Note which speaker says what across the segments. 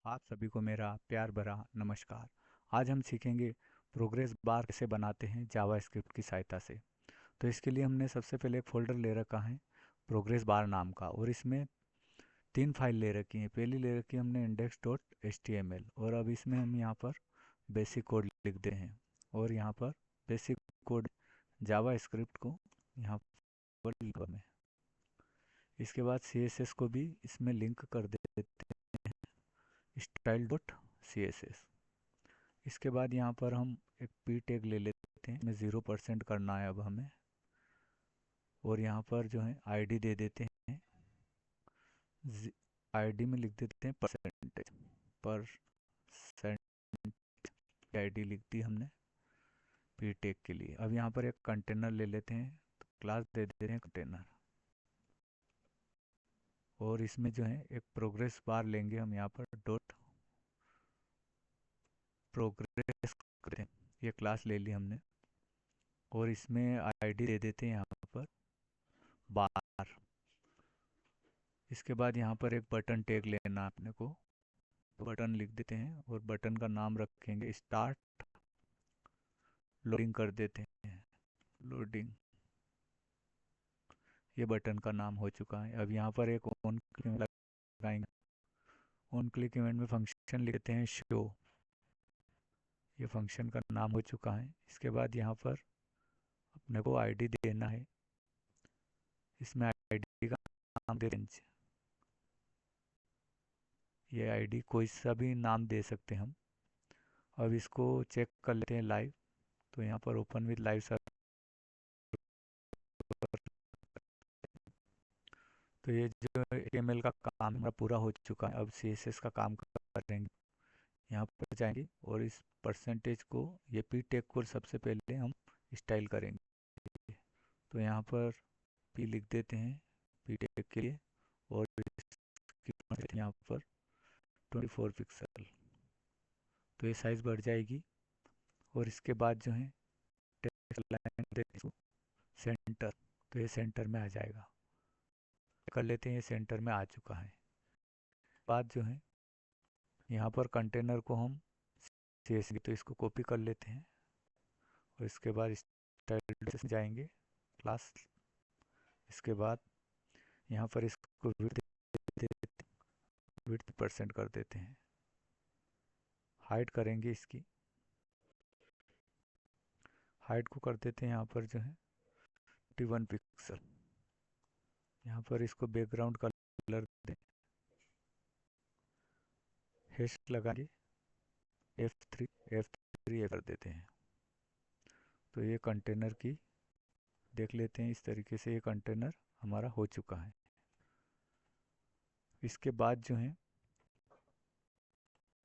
Speaker 1: आप सभी को मेरा प्यार भरा नमस्कार। आज हम सीखेंगे प्रोग्रेस बार कैसे बनाते हैं जावास्क्रिप्ट की सहायता से। तो इसके लिए हमने सबसे पहले एक फ़ोल्डर ले रखा है प्रोग्रेस बार नाम का, और इसमें 3 फाइल ले रखी हैं। पहली ले रखी है हमने index.html, और अब इसमें हम यहाँ पर बेसिक कोड लिख दे हैं, और यहाँ पर बेसिक कोड जावास्क्रिप्ट को यहाँ पर लिख दें। इसके बाद CSS को भी इसमें लिंक कर देते हैं, style.css। इसके बाद यहाँ पर हम एक p टैग ले लेते हैं, में 0% करना है अब हमें, और यहाँ पर जो है आईडी दे देते हैं। आईडी में लिख देते हैं परसेंट आईडी लिख दी हमने p टैग के लिए। अब यहाँ पर एक कंटेनर ले लेते हैं, तो क्लास दे देते हैं कंटेनर, और इसमें जो है एक प्रोग्रेस बार लेंगे हम, यहाँ पर डॉट प्रोग्रेस करते हैं। ये क्लास ले ली हमने, और इसमें आईडी दे देते हैं यहाँ पर बार। इसके बाद यहाँ पर एक बटन टैग लेना अपने को, बटन लिख देते हैं, और बटन का नाम रखेंगे स्टार्ट लोडिंग कर देते हैं, लोडिंग। ये बटन का नाम हो चुका है। अब यहाँ पर एक ऑन क्लिक लगाएंगे। ऑन क्लिक इवेंट में फंक्शन लिखते हैं शो, ये फंक्शन का नाम हो चुका है। इसके बाद यहाँ पर अपने को आईडी देना है, इसमें आईडी का नाम दे दें, ये आईडी कोई सा भी नाम दे सकते हैं हम। अब इसको चेक कर लेते हैं लाइव, तो यहाँ पर ओपन विद लाइव सर्वर। तो ये जो HTML का काम हमारा पूरा हो चुका है। अब CSS का काम करेंगे। यहाँ पर जाएंगे, और इस परसेंटेज को, ये p टैग को सबसे पहले हम स्टाइल करेंगे। तो यहाँ पर p लिख देते हैं p टैग के लिए, और इसकी यहाँ पर 24 पिक्सल, तो ये साइज़ बढ़ जाएगी। और इसके बाद जो है टेक्स्ट लाइन देते हैं सेंटर, तो ये सेंटर में आ जाएगा। कर लेते हैं, ये सेंटर में आ चुका है। बाद जो है यहाँ पर कंटेनर को हम CSS, तो इसको कॉपी कर लेते हैं, और इसके बाद स्टाइल में जाएंगे क्लास। इसके बाद यहाँ पर इसको विड्थ % कर देते हैं, हाइट करेंगे इसकी, हाइट को कर देते हैं यहाँ पर जो है 21 पिक्सल। यहाँ पर इसको बैकग्राउंड कलर दें, हैश लगाइए F3 कर देते हैं। तो ये कंटेनर की देख लेते हैं, इस तरीके से ये कंटेनर हमारा हो चुका है। इसके बाद जो है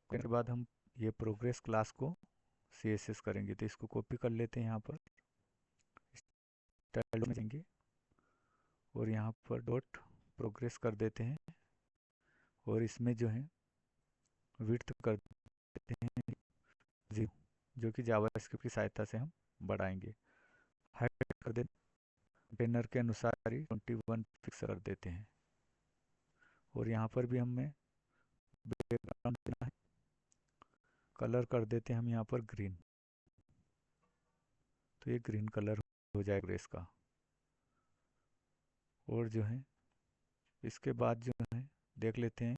Speaker 1: के बाद हम ये प्रोग्रेस क्लास को CSS करेंगे, तो इसको कॉपी कर लेते हैं, यहाँ पर स्टाइल में जाएंगे, और यहाँ पर डॉट प्रोग्रेस कर देते हैं, और इसमें जो है विड्थ कर देते हैं 0, जो कि जावास्क्रिप्ट की सहायता से हम बढ़ाएंगे। हाइट कर देते कंटेनर के अनुसार ही 21 पिक्सल कर देते हैं, और यहाँ पर भी हमें बैकग्राउंड देना है, कलर कर देते हैं हम यहाँ पर ग्रीन, तो ये ग्रीन कलर हो जाएगा इसका। और जो है इसके बाद जो है देख लेते हैं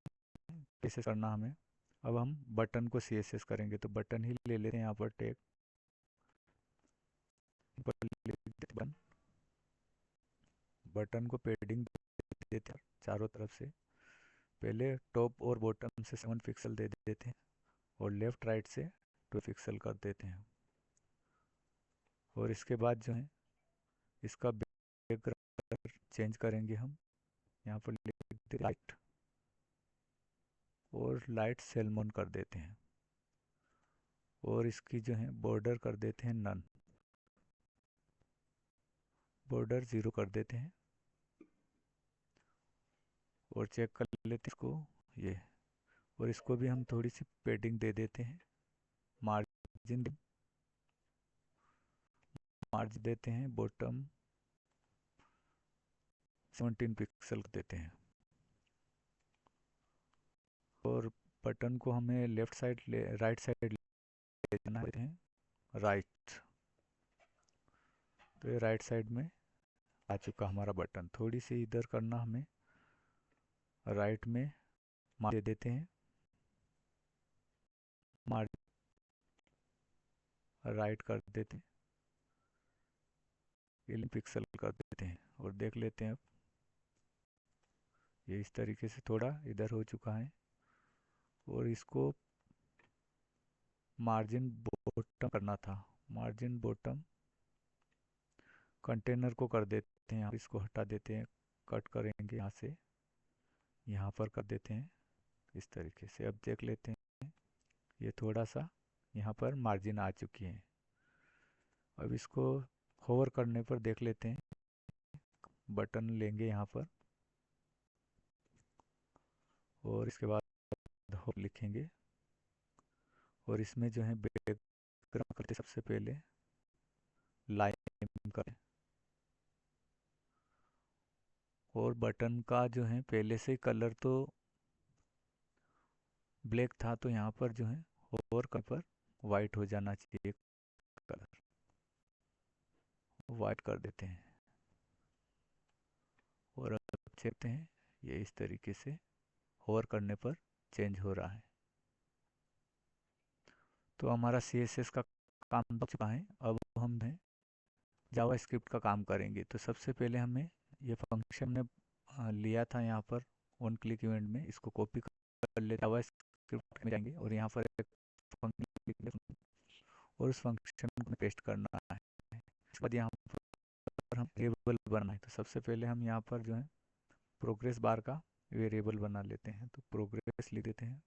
Speaker 1: कैसे करना हमें। अब हम बटन को CSS करेंगे, तो बटन ही ले लेते हैं, यहाँ पर टैग बटन, बटन को पैडिंग देते हैं चारों तरफ से। पहले टॉप और बॉटम से 7 पिक्सल दे देते हैं, और लेफ्ट राइट से 2 पिक्सल कर देते हैं। और इसके बाद जो है इसका बैकग्राउंड चेंज करेंगे हम, यहाँ पर लिख देते लाइट, और लाइट सैल्मन कर देते हैं, और इसकी जो है बॉर्डर कर देते हैं नन, बॉर्डर 0 कर देते हैं, और चेक कर लेते हैं इसको ये। और इसको भी हम थोड़ी सी पेडिंग दे देते हैं, मार्जिन मार्जिन देते हैं, बॉटम 17 पिक्सल देते हैं, और बटन को हमें लेफ्ट साइड ले राइट साइड ले जाना है, राइट। तो ये राइट साइड में आ चुका हमारा बटन। थोड़ी सी इधर करना हमें, राइट में मार्जिन दे देते हैं, मार्जिन राइट कर देते हैं, 11 पिक्सल कर देते हैं और देख लेते हैं। अब ये इस तरीके से थोड़ा इधर हो चुका है। और इसको मार्जिन बॉटम करना था, मार्जिन बॉटम कंटेनर को कर देते हैं, इसको हटा देते हैं, कट करेंगे यहाँ से, यहाँ पर कर देते हैं इस तरीके से। अब देख लेते हैं, ये थोड़ा सा यहाँ पर मार्जिन आ चुकी है। अब इसको होवर करने पर देख लेते हैं, बटन लेंगे यहाँ पर और इसके बाद होप लिखेंगे और इसमें जो है बैकग्राउंड करते सबसे पहले लाइन करें। और बटन का जो है पहले से कलर तो ब्लैक था, तो यहाँ पर जो है होवर करने पर वाइट हो जाना चाहिए कलर, वाइट कर देते हैं। और अब देखते हैं ये इस तरीके से होवर करने पर चेंज हो रहा है। तो हमारा CSS का काम हो चुका है। अब हम है जावा स्क्रिप्ट का काम करेंगे। तो सबसे पहले हमें ये फंक्शन ने लिया था यहाँ पर वन क्लिक इवेंट में, इसको कॉपी कर ले, जावा स्क्रिप्ट में जाएंगे और यहाँ पर एक फंक्शन और उस फंक्शन को पेस्ट करना है। उसके बाद यहाँ पर हम वेरिएबल बनाना है। तो सबसे पहले हम यहाँ पर जो है प्रोग्रेस बार का वेरिएबल बना लेते हैं। तो प्रोग्रेस लिख देते हैं,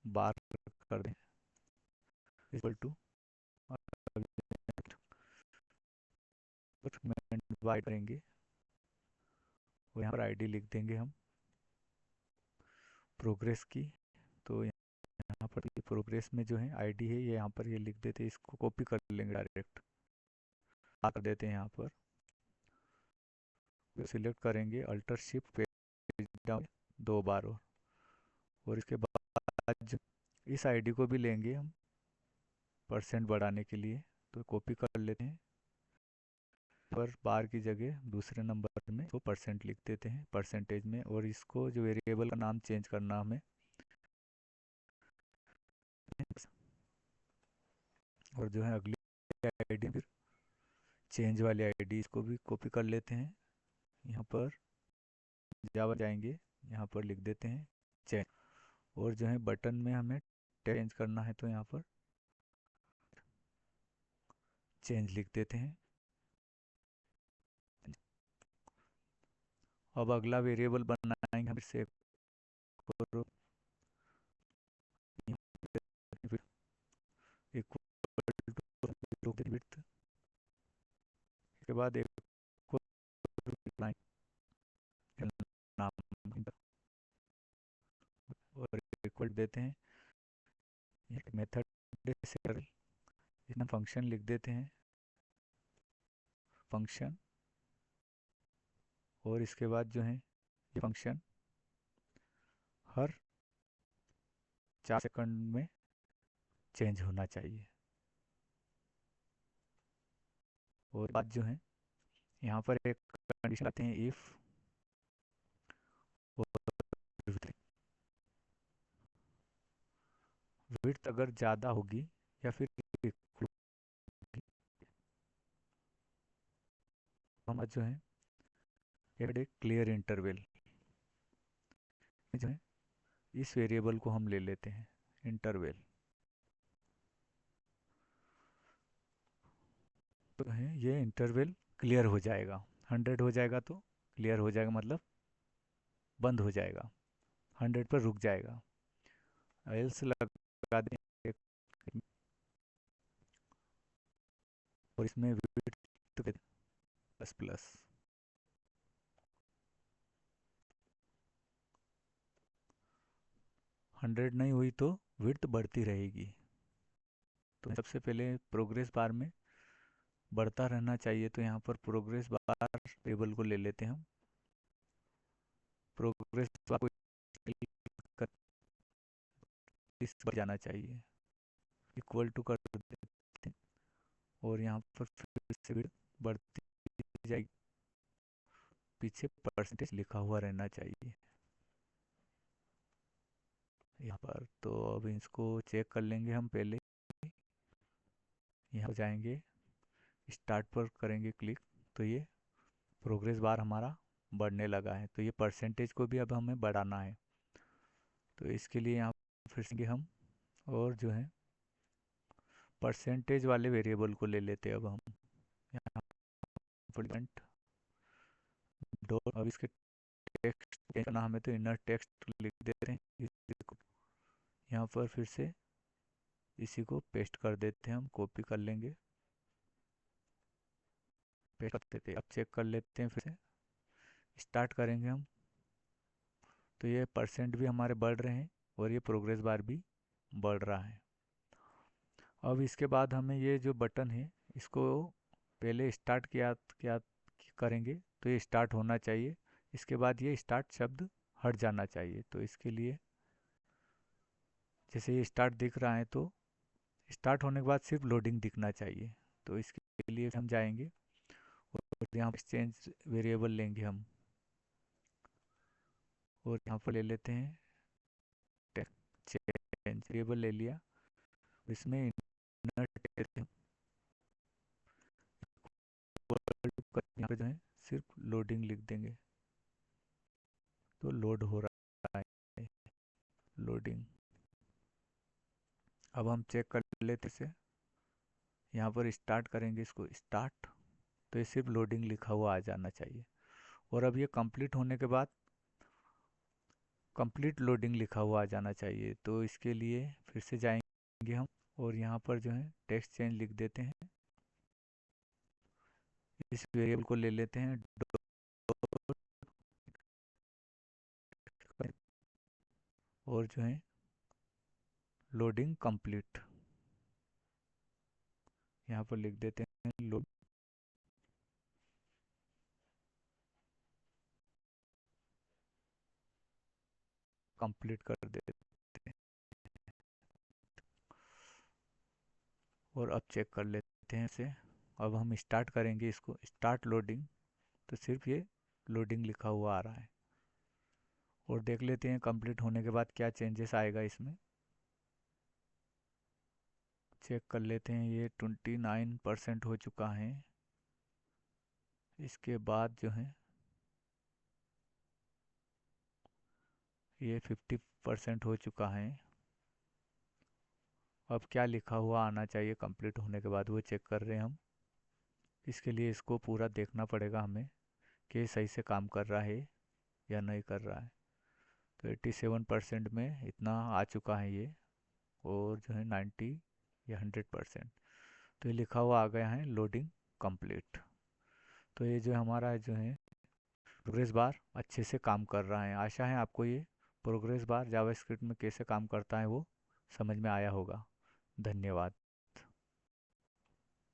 Speaker 1: बार कर दें इक्वल टू वाइड करेंगे और यहाँ पर आईडी लिख देंगे हम प्रोग्रेस की। तो यहाँ पर ये प्रोग्रेस में जो है आईडी है, ये यहाँ पर ये लिख देते हैं, इसको कॉपी कर लेंगे डायरेक्ट, कर देते हैं यहाँ पर, सिलेक्ट करेंगे अल्टर शिफ्ट पेज डाउन 2 बार और इसके बाद इस आईडी को भी लेंगे हम परसेंट बढ़ाने के लिए। तो कॉपी कर लेते हैं, पर बार की जगह दूसरे नंबर में तो परसेंट लिख देते हैं परसेंटेज में। और इसको जो वेरिएबल का नाम चेंज करना हमें, और जो है अगली आईडी फिर चेंज वाली आईडी, इसको भी कॉपी कर लेते हैं। यहाँ पर जावा जाएंगे, यहाँ पर लिख देते हैं चेंज। और जो है बटन में हमें चेंज करना है, तो यहाँ पर चेंज लिख देते हैं। अब अगला वेरिएबल बनाएंगे हम, इससे इक्वल टू विड्थ के बाद एक नाम और इक्वल देते हैं, मेथड से इसमें फंक्शन लिख देते हैं, फंक्शन। और इसके बाद जो है ये फंक्शन हर 4 सेकंड में चेंज होना चाहिए। और बाद जो है यहाँ पर एक कंडीशन आते हैं, इफ विड्थ अगर ज़्यादा होगी या फिर हम जो है एक क्लियर इंटरवल जो है इस वेरिएबल को हम ले लेते हैं इंटरवल। तो है ये इंटरवल क्लियर हो जाएगा, 100 हो जाएगा तो क्लियर हो जाएगा, मतलब बंद हो जाएगा, 100 पर रुक जाएगा। एल्स लगा दें एक, और इसमें विड्थ प्लस प्लस, हंड्रेड नहीं हुई तो विड्थ बढ़ती रहेगी। तो सबसे पहले प्रोग्रेस बार में बढ़ता रहना चाहिए, तो यहाँ पर प्रोग्रेस बार टेबल को ले लेते हैं हम, प्रोग्रेस बार को कर इस पर जाना चाहिए, इक्वल टू कर देते हैं और यहाँ पर फिर से भी बढ़ती जाएगी, पीछे परसेंटेज लिखा हुआ रहना चाहिए यहाँ पर। तो अब इसको चेक कर लेंगे हम पहले। यहाँ जाएंगे, स्टार्ट पर करेंगे क्लिक, तो ये प्रोग्रेस बार हमारा बढ़ने लगा है। तो ये परसेंटेज को भी अब हमें बढ़ाना है, तो इसके लिए यहाँ फिर से हम और जो है परसेंटेज वाले वेरिएबल को ले लेते हैं अब हम यहाँ पर डॉट। अब इसके टेक्स्ट चेंज करना हमें, तो इनर टेक्स्ट लिख देते हैं इसको। यहाँ पर फिर से इसी को पेस्ट कर देते हैं, हम कॉपी कर लेंगे, पेस्ट कर देते हैं। अब चेक कर लेते हैं, फिर से स्टार्ट करेंगे हम, तो ये परसेंट भी हमारे बढ़ रहे हैं और ये प्रोग्रेस बार भी बढ़ रहा है। अब इसके बाद हमें ये जो बटन है इसको पहले स्टार्ट किया क्या करेंगे, तो ये स्टार्ट होना चाहिए, इसके बाद ये स्टार्ट शब्द हट जाना चाहिए। तो इसके लिए जैसे ये स्टार्ट दिख रहा है, तो स्टार्ट होने के बाद सिर्फ लोडिंग दिखना चाहिए। तो इसके लिए हम जाएंगे और यहाँ पर चेंज वेरिएबल लेंगे हम, और यहाँ पर ले लेते हैं चेंज वेरिएबल ले लिया, इसमें इनर टेक्स्ट यहाँ पे जो है सिर्फ लोडिंग लिख देंगे, तो लोड हो रहा है, लोडिंग। अब हम चेक कर लेते से, यहाँ पर स्टार्ट करेंगे इसको स्टार्ट, तो ये सिर्फ लोडिंग लिखा हुआ आ जाना चाहिए। और अब ये कंप्लीट होने के बाद कंप्लीट लोडिंग लिखा हुआ आ जाना चाहिए। तो इसके लिए फिर से जाएंगे हम और यहाँ पर जो है टेक्स्ट चेंज लिख देते हैं, इस वेरिएबल को ले लेते हैं और जो है लोडिंग कंप्लीट, यहाँ पर लिख देते हैं लोड कंप्लीट कर देते हैं। और अब चेक कर लेते हैं इसे। अब हम स्टार्ट करेंगे इसको स्टार्ट लोडिंग, तो सिर्फ ये लोडिंग लिखा हुआ आ रहा है। और देख लेते हैं कंप्लीट होने के बाद क्या चेंजेस आएगा इसमें, चेक कर लेते हैं। ये 29% हो चुका है, इसके बाद जो है ये 50% हो चुका है। अब क्या लिखा हुआ आना चाहिए कंप्लीट होने के बाद, वो चेक कर रहे हैं हम। इसके लिए इसको पूरा देखना पड़ेगा हमें कि सही से काम कर रहा है या नहीं कर रहा है। तो 87% में इतना आ चुका है ये, और जो है 90 या 100%, तो ये लिखा हुआ आ गया है लोडिंग कंप्लीट। तो ये जो हमारा जो है प्रोग्रेस बार अच्छे से काम कर रहा है। आशा है आपको ये प्रोग्रेस बार जावास्क्रिप्ट में कैसे काम करता है वो समझ में आया होगा। धन्यवाद।